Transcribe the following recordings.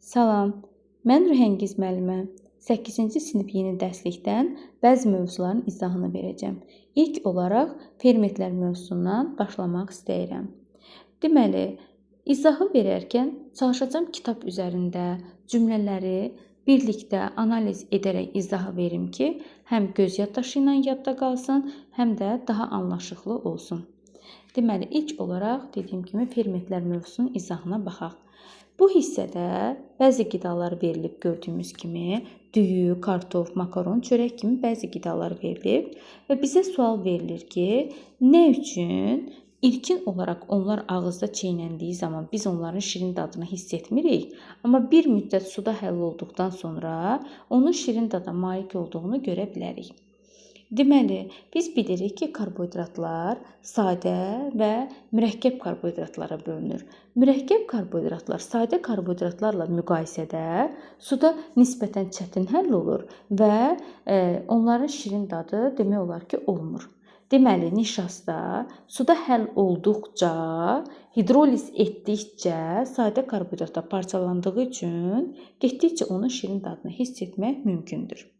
Salam, mən Rühəngiz müəllimə. 8-ci sinif yeni dərslikdən bəzi mövzuların izahını verəcəm. İlk olaraq fermentlər mövzusundan başlamaq istəyirəm. Deməli, izahı verərkən çalışacağam kitab üzərində cümlələri birlikdə analiz edərək izahı verim ki, həm göz yaddaşı ilə yadda qalsın, həm də daha anlaşılıqlı olsun. Deməli, ilk olaraq dediyim kimi fermentlər mövzusunun izahına baxaq. Bu hissədə bəzi qidalar verilib gördüyümüz kimi, düyü, kartof, makaron, çörək kimi bəzi qidalar verilib və bizə sual verilir ki, nə üçün ilkin olaraq onlar ağızda çeynəndiyi zaman biz onların şirin dadını hiss etmirik, amma bir müddət suda həll olduqdan sonra onun şirin dada malik olduğunu görə bilərik. Deməli, biz bilirik ki, karbohidratlar sadə və mürəkkəb karbohidratlara bölünür. Mürəkkəb karbohidratlar sadə karbohidratlarla müqayisədə suda nisbətən çətin həll olur və onların şirin dadı demək olar ki, olmur. Deməli, nişasta suda həll olduqca, hidroliz etdikcə sadə karbohidratlar parçalandığı üçün getdikcə onun şirin dadını hiss etmək mümkündür.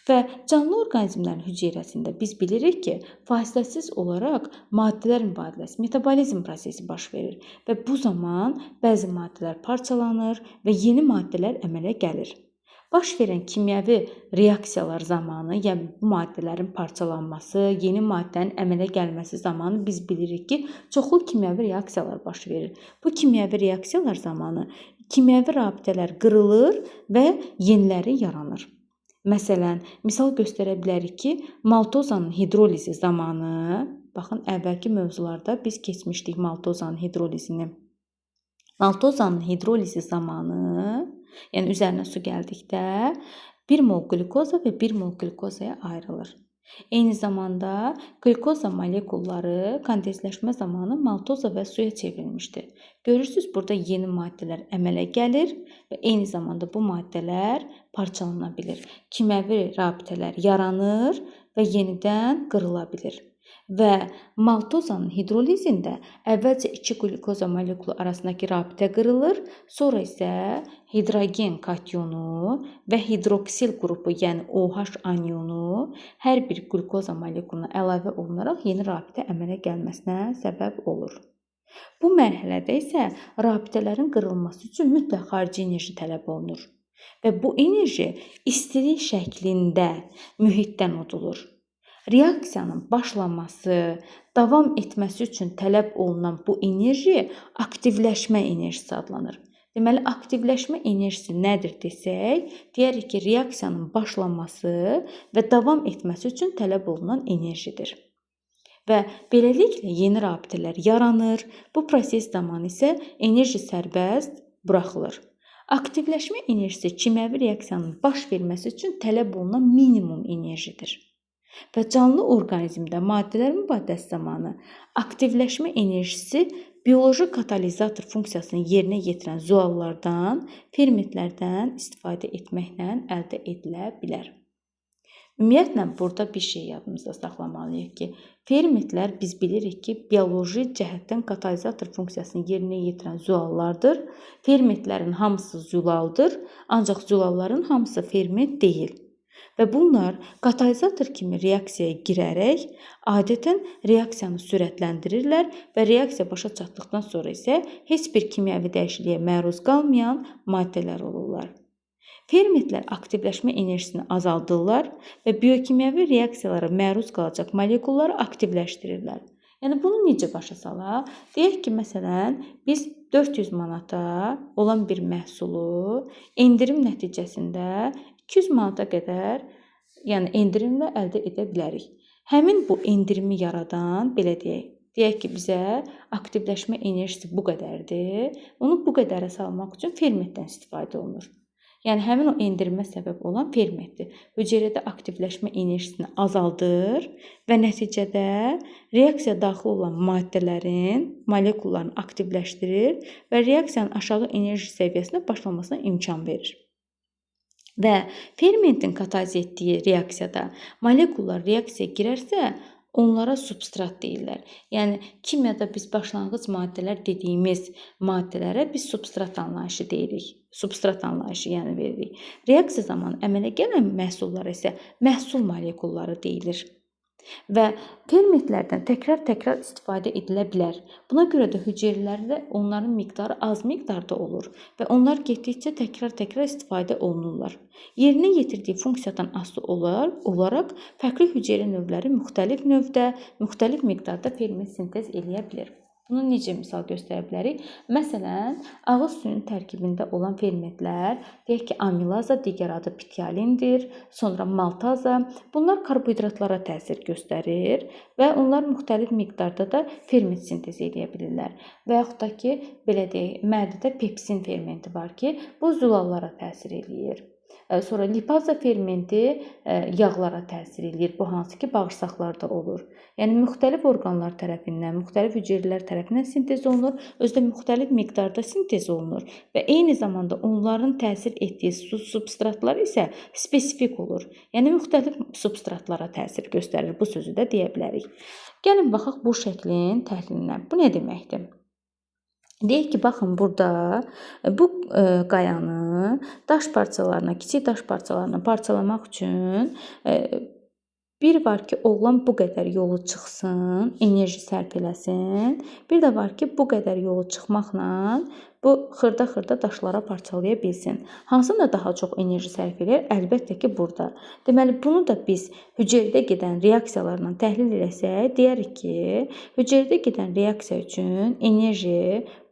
Və canlı orqanizmlərin hüceyrəsində biz bilirik ki, fasiləsiz olaraq maddələr mübadiləsi, metabolizm prosesi baş verir və bu zaman bəzi maddələr parçalanır və yeni maddələr əmələ gəlir. Baş verən kimyəvi reaksiyalar zamanı, yəni bu maddələrin parçalanması, yeni maddənin əmələ gəlməsi zamanı biz bilirik ki, çoxlu kimyəvi reaksiyalar baş verir. Bu kimyəvi reaksiyalar zamanı kimyəvi rabitələr qırılır və yeniləri yaranır. Məsələn, misal göstərə bilərik ki, maltozanın hidrolizi zamanı, baxın, əvvəlki mövzularda biz keçmişdik maltozanın hidrolizini. Maltozanın hidrolizi zamanı, yəni üzərinə su gəldikdə 1 mol qlükoza və 1 mol qlükozaya ayrılır. Eyni zamanda qlükoza molekulları kondensləşmə zamanı maltoza və suya çevrilmişdir. Görürsünüz, burada yeni maddələr əmələ gəlir və eyni zamanda bu maddələr parçalana bilir. Kimyəvi rabitələr yaranır və yenidən qırıla bilir. Və maltozanın hidrolizində əvvəlcə 2 qlükoza molekulu arasındakı rabitə qırılır, sonra isə hidrogen kationu və hidroksil qrupu, yəni OH anionu hər bir qlükoza molekuluna əlavə olunaraq yeni rabitə əmələ gəlməsinə səbəb olur. Bu mərhələdə isə rabitələrin qırılması üçün mütləq xarici enerji tələb olunur və bu enerji istilik şəklində mühitdən udulur. Reaksiyanın başlaması, davam etməsi üçün tələb olunan bu enerji aktivləşmə enerjisi adlanır. Deməli, aktivləşmə enerjisi nədir desək, deyərik ki, reaksiyanın başlaması və davam etməsi üçün tələb olunan enerjidir. Və beləliklə yeni rabitələr yaranır. Bu proses zamanı isə enerji sərbəst buraxılır. Aktivləşmə enerjisi kimyəvi reaksiyanın baş verməsi üçün tələb olunan minimum enerjidir. Və canlı orqanizmdə maddələr mübadiləsi zamanı aktivləşmə enerjisi bioloji katalizator funksiyasını yerinə yetirən zuallardan, fermentlərdən istifadə etməklə əldə edilə bilər. Ümumiyyətlə, burada bir şey yadımızda saxlamalıyıq ki, fermentlər biz bilirik ki, bioloji cəhətdən katalizator funksiyasını yerinə yetirən zuallardır. Fermentlərin hamısı zulaldır, ancaq zulalların hamısı ferment deyil. Və bunlar katalizator kimi reaksiyaya girərək adətən reaksiyanı sürətləndirirlər və reaksiya başa çatdıqdan sonra isə heç bir kimyəvi dəyişikliyə məruz qalmayan maddələr olurlar. Fermentlər aktivləşmə enerjisini azaldırlar və biokimyəvi reaksiyalara məruz qalacaq molekulları aktivləşdirirlər. Yəni, bunu necə başa salaq? Deyək ki, məsələn, biz 400 manata olan bir məhsulu endirim nəticəsində 200 manata qədər, yəni endirimlə əldə edə bilərik. Həmin bu endirimi yaradan, belə deyək ki, bizə aktivləşmə enerjisi bu qədərdir. Onu bu qədərə salmaq üçün fermentdən istifadə olunur. Yəni, həmin o endirimə səbəb olan fermentdir. Hüceyrədə aktivləşmə enerjisini azaldır və nəticədə reaksiyaya daxil olan maddələrin, molekullarını aktivləşdirir və reaksiyanın aşağı enerji səviyyəsində başlamasına imkan verir. Və fermentin kataliz etdiyi reaksiyada molekullar reaksiyaya girərsə, onlara substrat deyirlər. Yəni kimyada biz başlanğıc maddələr dediyimiz maddələrə biz substrat anlayışı deyirik. Substrat anlayışı yəni veririk. Reaksiya zamanı əmələ gələn məhsullara isə məhsul molekulları deyilir. Və fermentlərdən təkrar-təkrar istifadə edilə bilər. Buna görə də hüceyrələrdə onların miqdarı az miqdarda olur və onlar getdikcə təkrar-təkrar istifadə olunurlar. Yerinə yetirdiyi funksiyadan asılı olaraq fərqli hüceyrə növləri müxtəlif növdə, müxtəlif miqdarda ferment sintez eləyə bilər. Bunu necə misal göstərə bilərik? Məsələn, ağız suyunun tərkibində olan fermentlər, deyək ki, amilaza, digər adı pitialindir, sonra maltaza. Bunlar karbohidratlara təsir göstərir və onlar müxtəlif miqdarda da ferment sintez edə bilirlər. Və yaxud da ki, belə deyək, mədədə pepsin fermenti var ki, bu zülallara təsir eləyir. Sonra lipaza fermenti yağlara təsir eləyir. Bu hansı ki, bağırsaqlarda olur. Yəni müxtəlif orqanlar tərəfindən, müxtəlif hüceyrələr tərəfindən sintez olunur, özü də müxtəlif miqdarda sintez olunur və eyni zamanda onların təsir etdiyi substratlar isə spesifik olur. Yəni müxtəlif substratlara təsir göstərir. Bu sözü də deyə bilərik. Gəlin baxaq bu şəklin təhlilinə. Bu nə deməkdir? Deyək ki, baxın burada bu qayanı daş parçalarına, kiçik daş parçalarına parçalamaq üçün bir var ki, oğlan bu qədər yolu çıxsın, enerji sərf eləsin. Bir də var ki, bu qədər yolu çıxmaqla bu xırda-xırda daşlara parçalaya bilsin. Hansında daha çox enerji sərf edir? Əlbəttə ki, burada. Deməli, bunu da biz hüceyrədə gedən reaksiyalarla təhlil etsək, deyərik ki, hüceyrədə gedən reaksiya üçün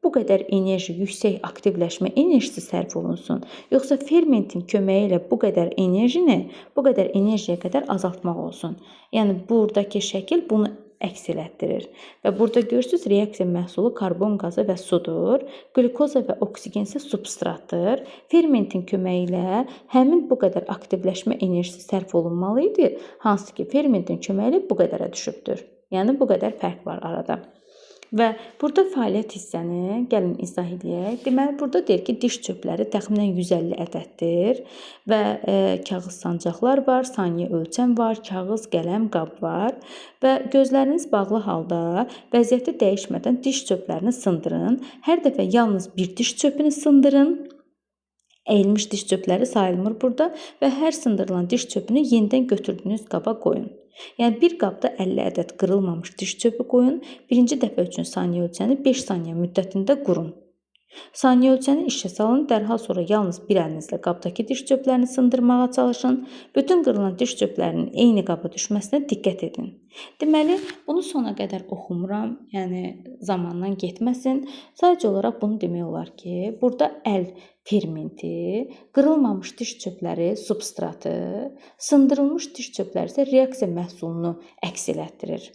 bu qədər enerji, yüksək aktivləşmə enerjisi sərf olunsun. Yoxsa fermentin köməyi ilə bu qədər enerjiyə qədər azaltmaq olsun. Yəni, buradakı şəkil bunu əks elətdirir. Və burada görürsünüz, reaksiya məhsulu karbon qazı və sudur. Qlükoza və oksigen isə substratdır. Fermentin köməyi ilə həmin bu qədər aktivləşmə enerjisi sərf olunmalı idi. Hansı ki, fermentin köməyi ilə bu qədərə düşübdür. Yəni, bu qədər fərq var arada. Və burada fəaliyyət hissəni gəlin izah edək. Deməli, burada deyir ki, diş çöpləri təxminən 150 ədəddir və kağız sancaqlar var, saniyə ölçəm var, kağız, qələm, qab var və gözləriniz bağlı halda vəziyyəti dəyişmədən diş çöplərini sındırın. Hər dəfə yalnız bir diş çöpünü sındırın. Əyilmiş diş çöpləri sayılmır burada və hər sındırılan diş çöpünü yenidən götürdüyünüz qaba qoyun. Yəni, bir qabda 50 ədəd qırılmamış diş çöpü qoyun. Birinci dəfə üçün saniyə ölçəni 5 saniyə müddətində qurun. Saniyə ölçəni işə salın, dərhal sonra yalnız bir əlinizlə qabdakı diş çöplərini sındırmağa çalışın. Bütün qırılan diş çöplərinin eyni qaba düşməsinə diqqət edin. Deməli, bunu sona qədər oxumuram, yəni zamandan getməsin. Sadəcə olaraq bunu demək olar ki, burada əl fermenti, qırılmamış diş çöpləri substratı, sındırılmış diş çöpləri isə reaksiya məhsulunu əks elətdirir.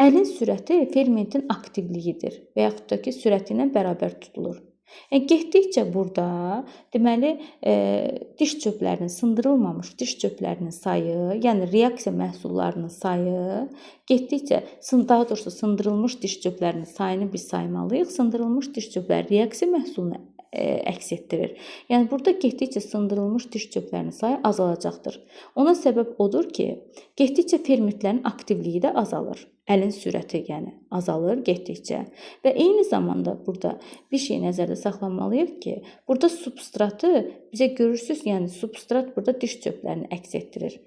Əlin sürəti fermentin aktivliyidir və yaxud da ki, sürəti ilə bərabər tutulur. Getdikcə burada, deməli, diş çöplərinin, sındırılmamış diş çöplərinin sayı, yəni reaksiya məhsullarının sayı getdikcə, daha doğrusu sındırılmış diş çöplərinin sayını biz saymalıyıq. Sındırılmış diş çöpləri reaksiya məhsulunu əks etdirir. Yəni, burada getdikcə sındırılmış diş çöplərinin sayı azalacaqdır. Ona səbəb odur ki, getdikcə fermentlərin aktivliyi də azalır. Əlin sürəti, yəni, azalır getdikcə. Və eyni zamanda burada bir şey nəzərdə saxlamalıyıq ki, burada substratı bizə görürsünüz, yəni substrat burada diş çöplərini əks etdirir.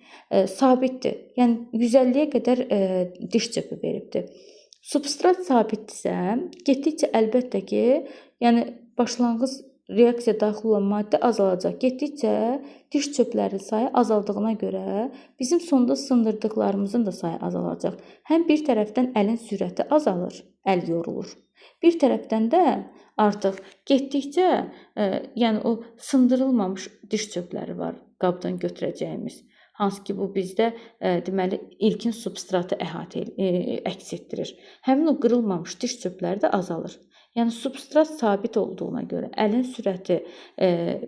Sabitdir. Yəni, 150-yə qədər diş çöpü veribdir. Substrat sabitdirsə, getdikcə əlbəttə ki, yəni başlanğıc reaksiya daxil olan maddə azalacaq. Getdikcə diş çöplərinin sayı azaldığına görə bizim sonda sındırdıqlarımızın da sayı azalacaq. Həm bir tərəfdən əlin sürəti azalır, əl yorulur. Bir tərəfdən də artıq getdikcə, yəni o sındırılmamış diş çöpləri var qabdan götürəcəyimiz. Hansı ki, bu bizdə deməli ilkin substratı əks etdirir. Həmin o qırılmamış diş çöpləri də azalır. Yəni substrat sabit olduğuna görə, əlin sürəti,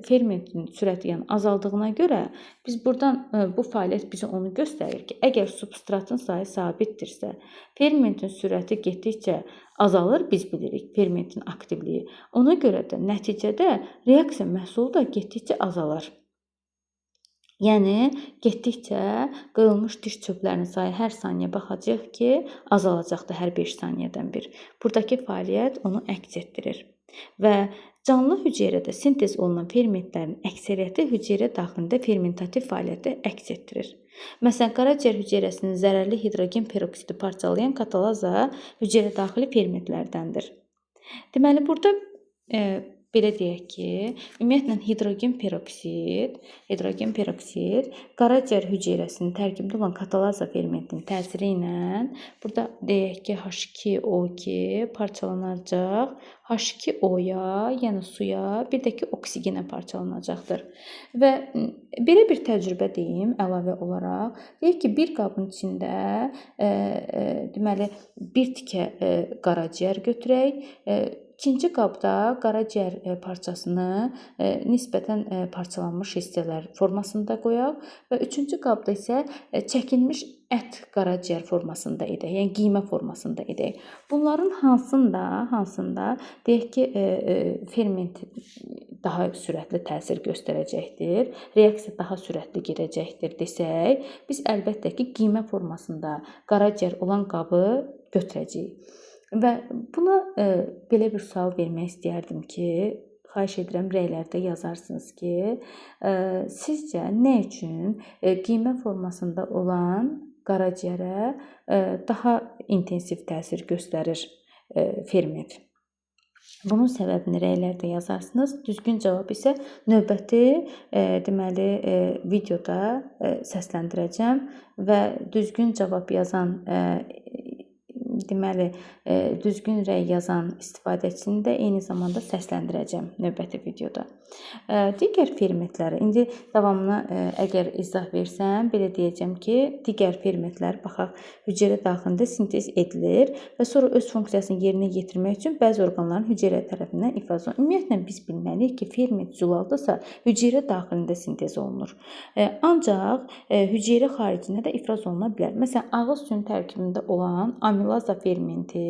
fermentin sürəti yəni azaldığına görə biz buradan bu fəaliyyət bizə onu göstərir ki, əgər substratın sayı sabitdirsə, fermentin sürəti getdikcə azalır, biz bilirik fermentin aktivliyi. Ona görə də nəticədə reaksiya məhsulu da getdikcə azalır. Yəni getdikcə qırılmış diş çöplərinin sayı hər saniyə baxacağıq ki, azalacaqdır hər 5 saniyədən bir. Buradakı fəaliyyət onu əks etdirir. Və canlı hüceyrədə sintez olunan fermentlərin əksəriyyəti hüceyrə daxilində fermentativ fəaliyyəti əks etdirir. Məsələn, qaraciyər hüceyrəsinin zərərli hidrogen peroksidi parçalayan katalaza hüceyrə daxili fermentlərdəndir. Deməli, burada belə deyək ki, ümumiyyətlə hidrogen peroksid qaraciyər hüceyrəsinin tərkibində olan katalaza fermentinin təsiri ilə burada deyək ki, H2O2 parçalanacaq, H2O-ya, yəni suya, bir də ki, oksigenə parçalanacaqdır. Və belə bir təcrübə deyim əlavə olaraq. Deyək ki, bir qabın içində deməli bir tikə qaraciyər götürək. İkinci qabda qaraciyər parçasını nisbətən parçalanmış hissələr formasında qoyaq və üçüncü qabda isə çəkilmiş ət qaraciyər formasında edək, yəni qiymə formasında edək. Bunların hansında deyək ki, ferment daha sürətli təsir göstərəcəkdir, reaksiya daha sürətli gedəcəkdir desək, biz əlbəttə ki, qiymə formasında qaraciyər olan qabı götürəcəyik. Və buna belə bir sual vermək istəyərdim ki, xahiş edirəm rəylərdə yazarsınız ki, sizcə nə üçün qiymə formasında olan qaraciyərə daha intensiv təsir göstərir ferment? Bunun səbəbini rəylərdə yazarsınız. Düzgün cavab isə növbəti deməli videoda səsləndirəcəm və düzgün cavab yazan deməli düzgün rəy yazan istifadəçini də eyni zamanda səsləndirəcəm növbəti videoda. Digər fermentləri indi davamına əgər izah versəm, belə deyəcəm ki, digər fermentlər baxaq hüceyrə daxilində sintez edilir və sonra öz funksiyasını yerinə yetirmək üçün bəzi orqanların hüceyrə tərəfindən ifraz olunur. Ümumiyyətlə biz bilməliyik ki, ferment zülaldısa hüceyrə daxilində sintez olunur. Ancaq hüceyrə xaricində də ifraz oluna bilər. Məsələn, ağız suyunun tərkibində olan amilaza fermenti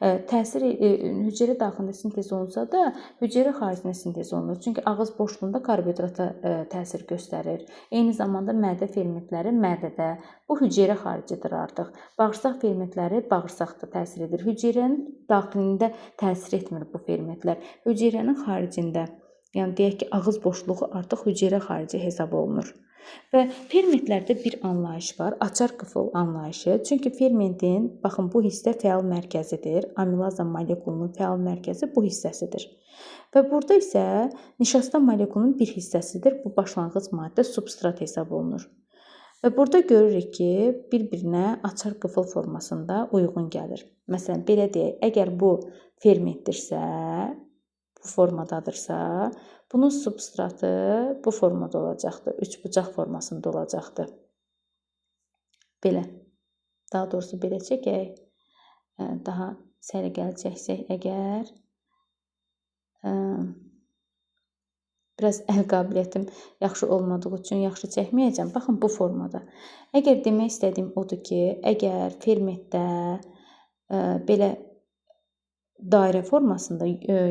hüceyrə daxilində sintez olunsa da, hüceyrə xaricində sintez olunur. Çünki ağız boşluğunda karbohidrata təsir göstərir. Eyni zamanda mədə fermentləri mədədə, bu hüceyrə xaricidir artıq. Bağırsaq fermentləri bağırsaqda təsir edir. Hüceyrənin daxilində təsir etmir bu fermentlər. Hüceyrənin xaricində, yəni deyək ki, ağız boşluğu artıq hüceyrə xarici hesab olunur. Və fermentlərdə bir anlayış var, açar qıfıl anlayışı. Çünki fermentin, baxın, bu hissə fəal mərkəzidir. Amilaza molekulunun fəal mərkəzi bu hissəsidir. Və burada isə nişasta molekulunun bir hissəsidir. Bu başlanğıc maddə substrat hesab olunur. Və burada görürük ki, bir-birinə açar qıfıl formasında uyğun gəlir. Məsələn, belə deyək, əgər bu fermentdirsə, bu formadadırsa, bunun substratı bu formada olacaqdır. Üçbucaq formasında olacaqdır. Belə. Daha doğrusu belə çəkək. Daha səliqəli çəksək əgər. Biraz əl qabiliyyətim yaxşı olmadığı üçün yaxşı çəkməyəcəm. Baxın, bu formada. Əgər demək istədiyim odur ki, əgər fermentdə belə dairə formasında,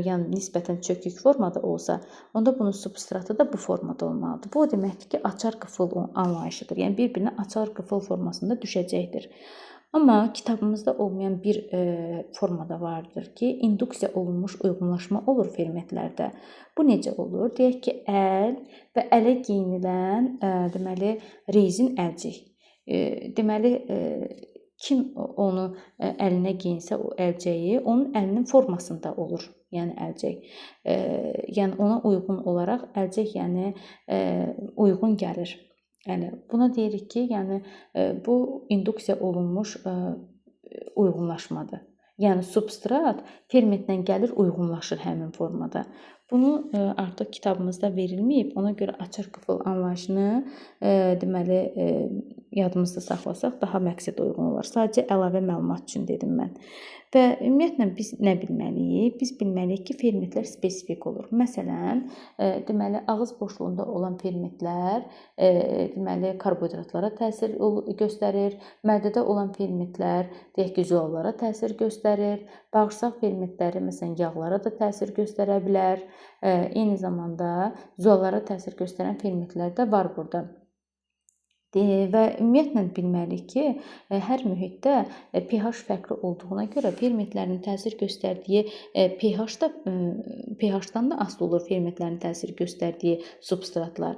yəni nisbətən çökük formada olsa, onda bunun substratı da bu formada olmalıdır. Bu o deməkdir ki, açar qıfıl anlayışıdır. Yəni bir-birinə açar qıfıl formasında düşəcəkdir. Amma kitabımızda olmayan bir formada vardır ki, induksiya olunmuş uyğunlaşma olur fermentlərdə. Bu necə olur? Deyək ki, əl və ələ geyinilən deməli rezin əlcək. Deməli kim onu əlinə geyinsə o əlcəyi, onun əlinin formasında olur, yəni əlcək. Yəni ona uyğun olaraq əlcək, yəni uyğun gəlir. Yəni buna deyirik ki, yəni bu induksiya olunmuş uyğunlaşmadır. Yəni substrat fermentlə gəlir, uyğunlaşır həmin formada. Bunu artıq kitabımızda verilməyib. Ona görə açar qıfıl anlayışını deməli yadımızda saxlasaq daha məqsədə uyğun olar. Sadəcə əlavə məlumat üçün dedim mən. Və ümumiyyətlə biz nə bilməliyik? Biz bilməliyik ki, fermentlər spesifik olur. Məsələn, deməli ağız boşluğunda olan fermentlər deməli karbohidratlara təsir göstərir. Mədədə olan fermentlər deyək ki, zülallara təsir göstərir. Bağırsaq fermentləri məsələn yağlara da təsir göstərə bilər. Eyni zamanda zülallara təsir göstərən fermentlər də var burada. Və ümumiyyətlə bilməliyik ki, hər mühitdə pH fərqli olduğuna görə fermentlərin təsir göstərdiyi pH da pH-dan da asılı olur fermentlərin təsir göstərdiyi substratlar.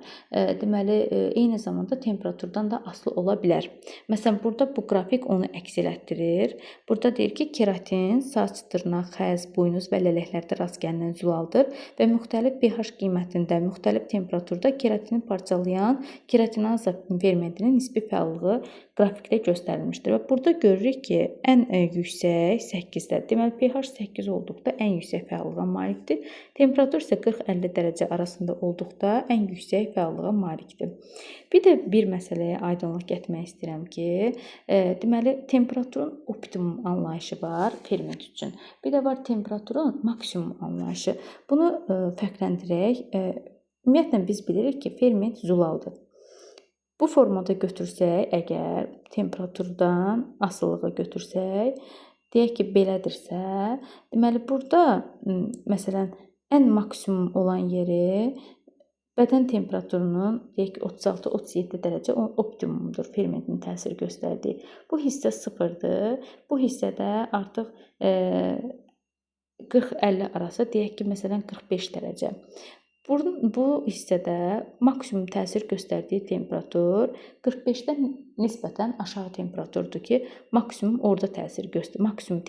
Deməli, eyni zamanda temperaturdan da asılı ola bilər. Məsələn, burada bu qrafik onu əks elətdirir. Burada deyir ki, keratin saç, dırnaq, xəz, buynuz və lələklərdə rast gəlinən zülaldır və müxtəlif pH qiymətində, müxtəlif temperaturda keratini parçalayan keratinaza fermentinin nisbi fəallığı qrafikdə göstərilmişdir. Və burada görürük ki, ən yüksək 8-də. Deməli, pH 8 olduqda ən yüksək fəallığa malikdir. Temperatur isə 40-50 dərəcə arasında olduqda ən yüksək fəallığa malikdir. Bir də bir məsələyə aydınlıq gətirmək istəyirəm ki, deməli, temperaturun optimum anlayışı var ferment üçün. Bir də var temperaturun maksimum anlayışı. Bunu fərqləndirək. Ümumiyyətlə biz bilirik ki, ferment zulaldır. Bu formada götürsək, əgər temperaturdan asılılığı götürsək, deyək ki, belədirsə, deməli burada məsələn ən maksimum olan yeri bədən temperaturunun deyək ki, 36-37 dərəcə optimumdur fermentin təsir göstərdiyi. Bu hissə 0-dır. Bu hissədə artıq 40-50 arası deyək ki, məsələn 45 dərəcə. Bu hissədə maksimum təsir göstərdiyi temperatur 45-dən nisbətən aşağı temperaturdur ki, maksimum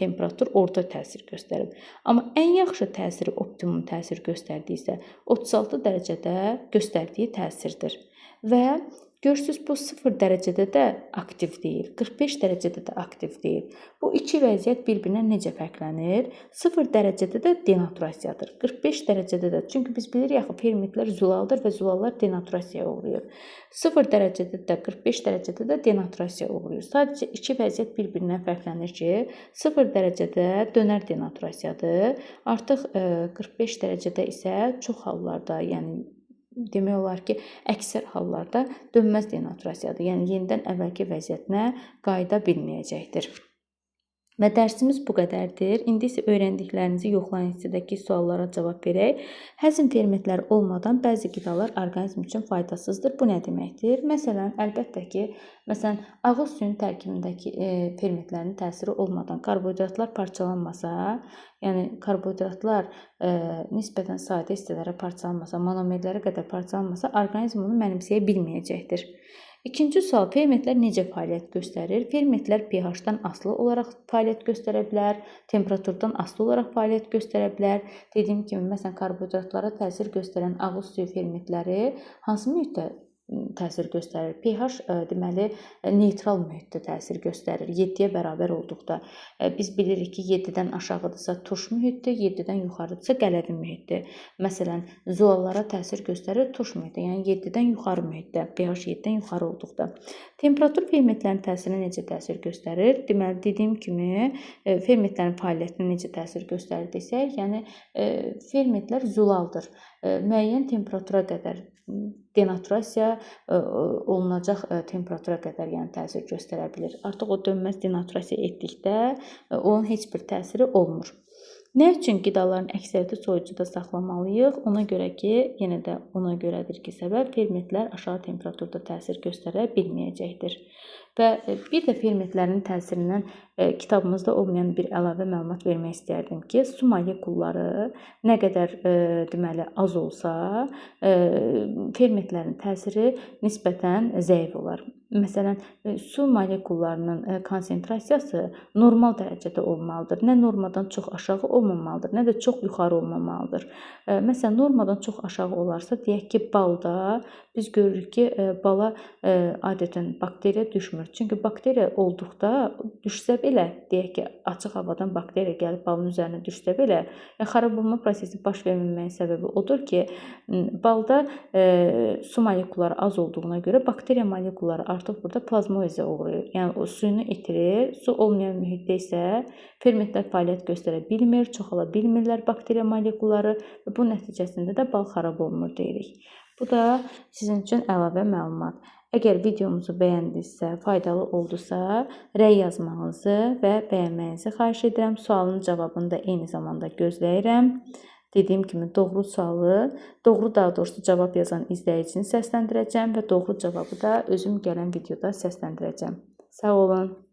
temperatur orada təsir göstərir. Amma ən yaxşı təsiri, optimum təsir göstərdiysə 36 dərəcədə göstərdiyi təsirdir. Və görürsüz, bu 0 dərəcədə də aktiv deyil, 45 dərəcədə də aktiv deyil. Bu iki vəziyyət bir-birindən necə fərqlənir? 0 dərəcədə də denaturasiyadır, 45 dərəcədə də. Çünki biz bilirik axı fermentlər zulaldır və zulallar denaturasiyaya uğrayır. 0 dərəcədə də, 45 dərəcədə də denaturasiyaya uğrayır. Sadəcə iki vəziyyət bir-birindən fərqlənir ki, 0 dərəcədə dönər denaturasiyadır. Artıq 45 dərəcədə isə çox hallarda, yəni demək olar ki, əksər hallarda dönməz denaturasiyadır. Yəni yenidən əvvəlki vəziyyətinə qayıda bilməyəcəkdir. Və dərsimiz bu qədərdir. İndi isə öyrəndiklərinizi yoxlayın hissədəki suallara cavab verək. Həzm fermentləri olmadan bəzi qidalar orqanizm üçün faydasızdır. Bu nə deməkdir? Məsələn, əlbəttə ki, ağız suyun tərkibindəki fermentlərin təsiri olmadan karbohidratlar parçalanmasa, yəni karbohidratlar nisbətən sadə hissələrə parçalanmasa, monomerlərə qədər parçalanmasa, orqanizm onu mənimsəyə bilməyəcəkdir. İkinci sual, fermentlər necə fəaliyyət göstərir? Fermentlər pH-dan asılı olaraq fəaliyyət göstərə bilər, temperaturdan asılı olaraq fəaliyyət göstərə bilər. Dediyim kimi, məsələn, karbohidratlara təsir göstərən ağız suyu fermentləri hansı mühitdə təsir göstərir? pH deməli neytral mühitdə təsir göstərir. 7-yə bərabər olduqda. Biz bilirik ki, 7-dən aşağıdırsa turş mühitdir, 7-dən yuxarıdırsa qələvi mühitdir. Məsələn, zulallara təsir göstərir turş mühitdə, yəni 7-dən yuxarı mühitdə, pH 7-dən yuxarı olduqda. Temperatur fermentlərin təsirinə necə təsir göstərir? Deməli, dediyim kimi, fermentlərin fəaliyyətinə necə təsir göstərir desək, yəni fermentlər zulaldır. Müəyyən temperatura qədər denaturasiya olunacaq temperatura qədər yəni təsir göstərə bilir. Artıq o dönməz denaturasiya etdikdə onun heç bir təsiri olmur. Nə üçün qidaların əksəriyyəti soyucuda saxlamalıyıq? Ona görə ki, yenə də ona görədir ki, səbəb fermentlər aşağı temperaturda təsir göstərə bilməyəcəkdir. Və bir də fermentlərin təsirindən kitabımızda olmayan bir əlavə məlumat vermək istərdim ki, su molekulları nə qədər deməli az olsa, fermentlərin təsiri nisbətən zəif olar. Məsələn, su molekullarının konsentrasiyası normal dərəcədə olmalıdır. Nə normadan çox aşağı olmamalıdır, nə də çox yuxarı olmamalıdır. Məsələn, normadan çox aşağı olarsa, deyək ki, balda biz görürük ki, bala adətən bakteriya düşmür. Çünki bakteriya olduqda düşsə belə, deyək ki, açıq havadan bakteriya gəlib balın üzərinə düşsə belə, xarab olma prosesi baş verməməyin səbəbi odur ki, balda su molekulları az olduğuna görə bakteriya molekulları artıq burada plazmoziya uğrayır. Yəni o suyunu itirir. Su olmayan mühitdə isə fermentlər fəaliyyət göstərə bilmir, çoxala bilmirlər bakteriya molekulları və bu nəticəsində də bal xarab olmur deyirik. Bu da sizin üçün əlavə məlumat. Əgər videomuzu bəyəndinizsə, faydalı oldusa, rəy yazmağınızı və bəyənməyinizi xahiş edirəm. Sualın cavabını da eyni zamanda gözləyirəm. Dediyim kimi doğru sualı, daha doğrusu cavab yazan izləyicini səsləndirəcəm və doğru cavabı da özüm gələn videoda səsləndirəcəm. Sağ olun.